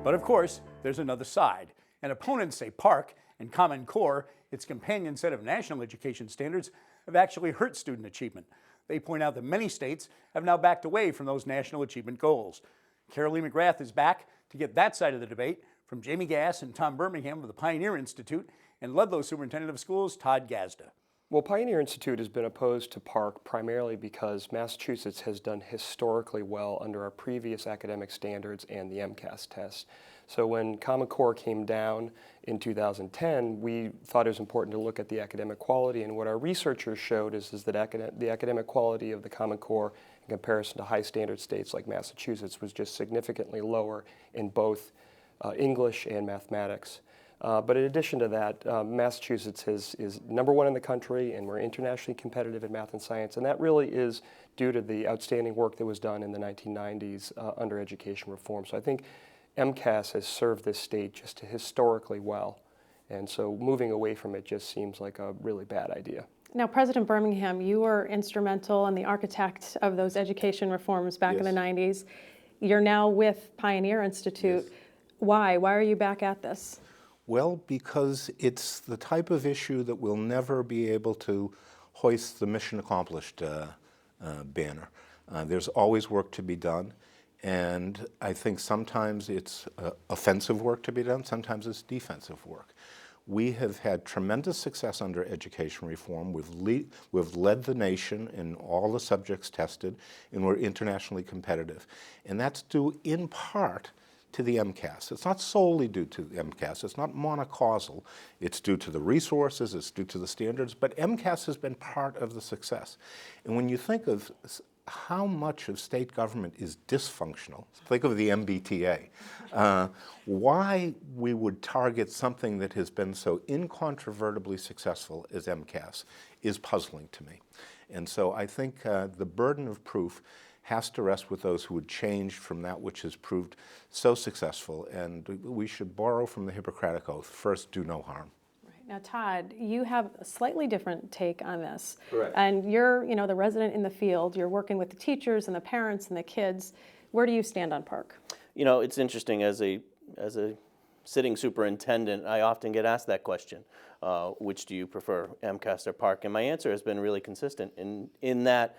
But of course, there's another side. And opponents say PARCC and Common Core, its companion set of national education standards, have actually hurt student achievement. They point out that many states have now backed away from those national achievement goals. Carolee McGrath is back to get that side of the debate from Jamie Gass and Tom Birmingham of the Pioneer Institute and Ludlow Superintendent of Schools, Todd Gazda. Well, Pioneer Institute has been opposed to PARCC primarily because Massachusetts has done historically well under our previous academic standards and the MCAS test. So when Common Core came down in 2010, we thought it was important to look at the academic quality, and what our researchers showed is that the academic quality of the Common Core in comparison to high standard states like Massachusetts was just significantly lower in both English and mathematics. But in addition to that, Massachusetts is #1 in the country, and we're internationally competitive in math and science, and that really is due to the outstanding work that was done in the 1990s under education reform. So I think MCAS has served this state just historically well, and so moving away from it just seems like a really bad idea. Now, President Birmingham, you were instrumental and the architect of those education reforms back in the 90s. You're now with Pioneer Institute. Yes. Why? Why are you back at this? Well, because it's the type of issue that we'll never be able to hoist the mission accomplished banner. There's always work to be done, and I think sometimes it's offensive work to be done, sometimes it's defensive work. We have had tremendous success under education reform. We've led the nation in all the subjects tested, and we're internationally competitive. And that's due in part to the MCAS. It's not solely due to the MCAS. It's not monocausal. It's due to the resources, it's due to the standards, but MCAS has been part of the success. And when you think of how much of state government is dysfunctional, think of the MBTA. Why we would target something that has been so incontrovertibly successful as MCAS is puzzling to me. And so I think the burden of proof has to rest with those who would change from that which has proved so successful, and we should borrow from the Hippocratic Oath, first do no harm. Right. Now, Todd, you have a slightly different take on this. Correct. And you're, the resident in the field. You're working with the teachers and the parents and the kids. Where do you stand on PARCC? It's interesting, as a sitting superintendent, I often get asked that question. Which do you prefer, MCAS or PARCC? And my answer has been really consistent in that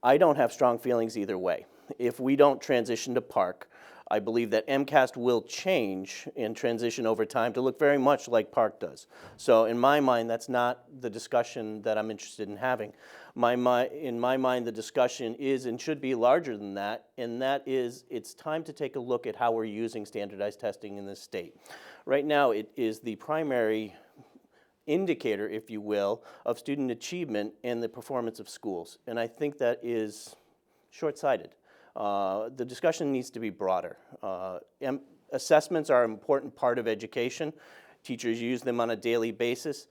I don't have strong feelings either way. If we don't transition to PARCC, I believe that MCAS will change and transition over time to look very much like PARCC does. So in my mind, that's not the discussion that I'm interested in having. In my mind, the discussion is and should be larger than that, and that is it's time to take a look at how we're using standardized testing in this state. Right now, it is the primary indicator, if you will, of student achievement and the performance of schools. And I think that is short-sighted. The discussion needs to be broader. Assessments are an important part of education. Teachers use them on a daily basis.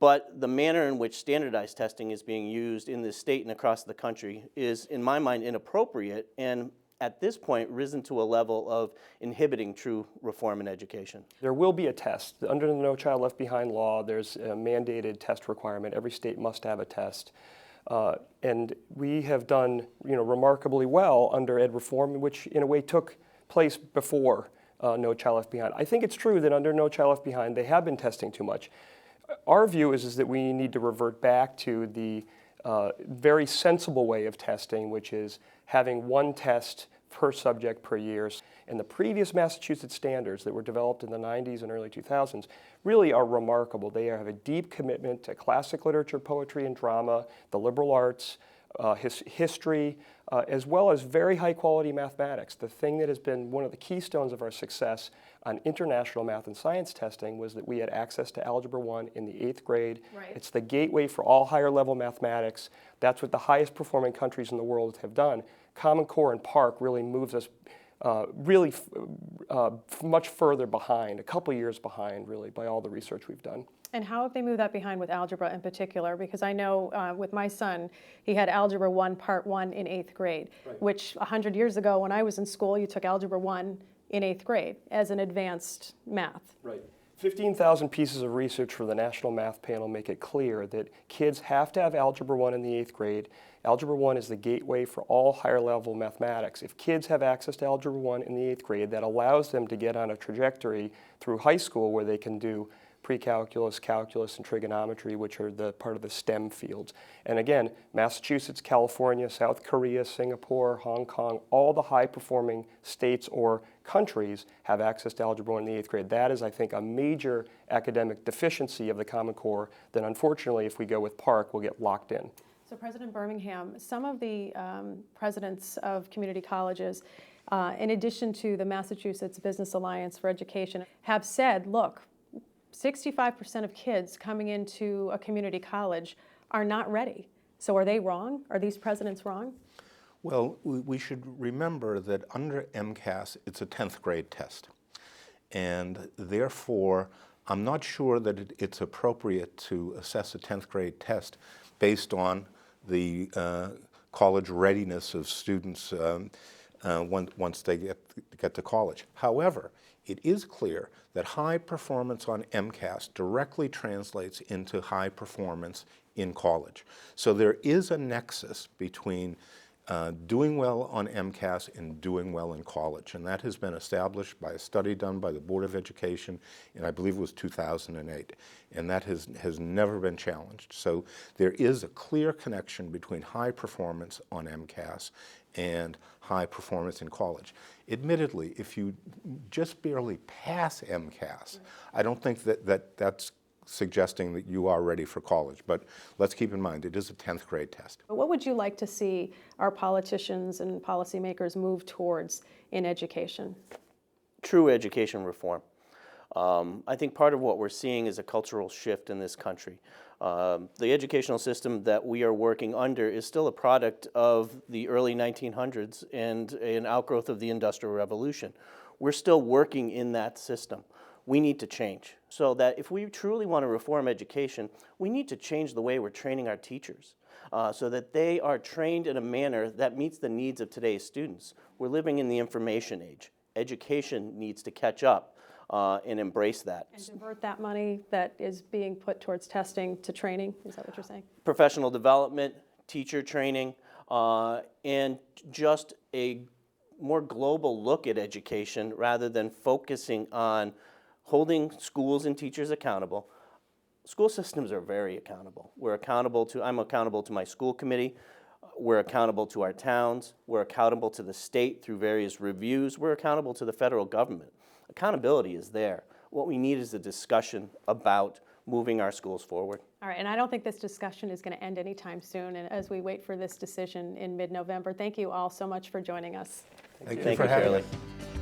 But the manner in which standardized testing is being used in this state and across the country is, in my mind, inappropriate and at this point risen to a level of inhibiting true reform in education. There will be a test. Under the No Child Left Behind law, there's a mandated test requirement. Every state must have a test. And we have done remarkably well under ed reform, which in a way took place before No Child Left Behind. I think it's true that under No Child Left Behind, they have been testing too much. Our view is that we need to revert back to the very sensible way of testing, which is having one test per subject per year. And the previous Massachusetts standards that were developed in the 90s and early 2000s really are remarkable. They have a deep commitment to classic literature, poetry, and drama, the liberal arts, history, as well as very high quality mathematics. The thing that has been one of the keystones of our success on international math and science testing was that we had access to Algebra 1 in the 8th grade. Right. It's the gateway for all higher level mathematics. That's what the highest performing countries in the world have done. Common Core and PARCC really moves us much further behind, a couple years behind really, by all the research we've done. And how have they moved that behind with algebra in particular? Because I know with my son, he had Algebra 1, Part 1 in 8th grade, right, which 100 years ago when I was in school, you took Algebra 1 in 8th grade as an advanced math. Right. 15,000 pieces of research for the National Math Panel make it clear that kids have to have Algebra 1 in the 8th grade. Algebra 1 is the gateway for all higher level mathematics. If kids have access to Algebra 1 in the 8th grade, that allows them to get on a trajectory through high school where they can do pre-calculus, calculus, and trigonometry, which are the part of the STEM fields. And again, Massachusetts, California, South Korea, Singapore, Hong Kong, all the high-performing states or countries have access to Algebra 1 in the 8th grade. That is, I think, a major academic deficiency of the Common Core that unfortunately, if we go with PARCC, will get locked in. So President Birmingham, some of the presidents of community colleges, in addition to the Massachusetts Business Alliance for Education, have said, look, 65% of kids coming into a community college are not ready. So are they wrong? Are these presidents wrong? Well, we should remember that under MCAS, it's a 10th grade test. And therefore, I'm not sure that it's appropriate to assess a 10th grade test based on the college readiness of students once they get to college. However, it is clear that high performance on MCAS directly translates into high performance in college. So there is a nexus between doing well on MCAS and doing well in college, and that has been established by a study done by the Board of Education in, I believe it was 2008, and that has never been challenged. So there is a clear connection between high performance on MCAS and high performance in college. Admittedly, if you just barely pass MCAS, I don't think that's suggesting that you are ready for college, but let's keep in mind it is a 10th grade test. What would you like to see our politicians and policymakers move towards in education? True education reform. I think part of what we're seeing is a cultural shift in this country. The educational system that we are working under is still a product of the early 1900s and an outgrowth of the Industrial Revolution. We're still working in that system. We need to change. So that if we truly want to reform education, we need to change the way we're training our teachers so that they are trained in a manner that meets the needs of today's students. We're living in the information age. Education needs to catch up and embrace that. And divert that money that is being put towards testing to training? Is that what you're saying? Professional development, teacher training, and just a more global look at education rather than focusing on holding schools and teachers accountable. School systems are very accountable. I'm accountable to my school committee. We're accountable to our towns. We're accountable to the state through various reviews. We're accountable to the federal government. Accountability is there. What we need is a discussion about moving our schools forward. All right, and I don't think this discussion is going to end anytime soon, and as we wait for this decision in mid-November, thank you all so much for joining us. Thank you for having Carolee. me.